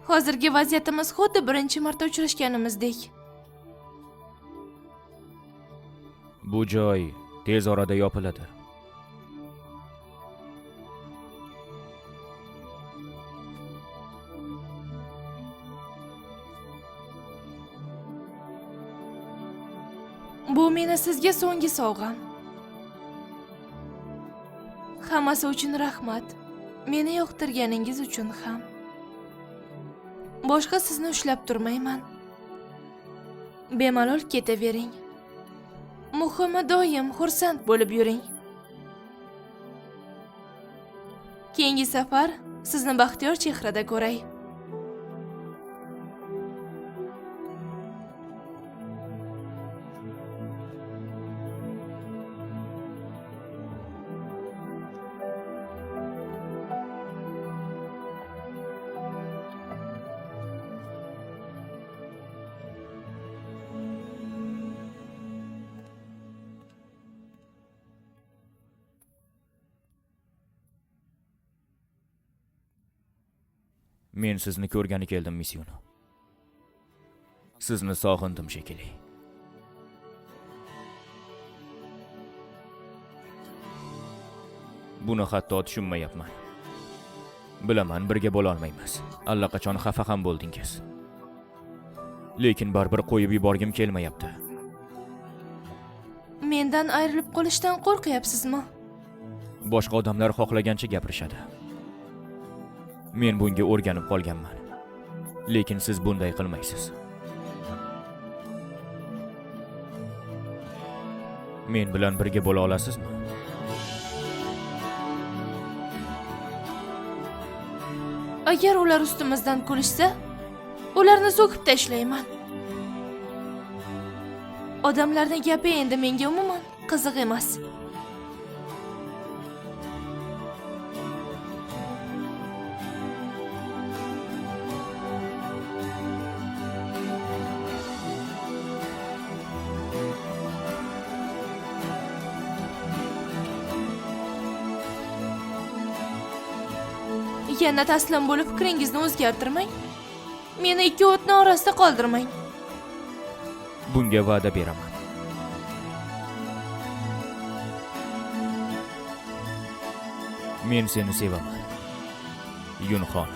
Hozirgi vaziyatimiz xuddi birinchi marta uchrashganimizdek. Bu joy tez orada yopiladi. Bu meni sizga so'nggi sovg'am. Hammasi uchun rahmat. Meni yoqtirganingiz uchun ham. Boshqa sizni ushlab turmayman. Bemalol ketavering. Muhimi doim xursand bo'lib yuring. Keyingi safar sizni baxtiyor chehrada ko'ray. Men sizni ko'rgani keldim, Miss Yuno. Sizni sog'indim shekilli. Buni hatto tushunmayapman. Bilaman, birga bo'la olmaymiz. Allaqachon xafa ham bo'ldingiz. Lekin baribir qo'yib yuborgim kelmayapti. Mendan ayrilib qolishdan qo'rqyapsizmi? Boshqa odamlar xohlagancha gapirishadi. Men bunga o'rganib qolganman. Lekin siz bunday qilmaysiz. Men bilan birga bo'la olasizmi? Agar ular ustimizdan kulishsa, ularni so'kib tashlayman. Odamlarning gapi endi menga umuman qiziq emas. Yana taslim bo'lib fikringizni o'zgartirmang. Meni ikki o'tni orasida qoldirmang. Bunga va'da beraman. Men seni sevaman, Yunxon.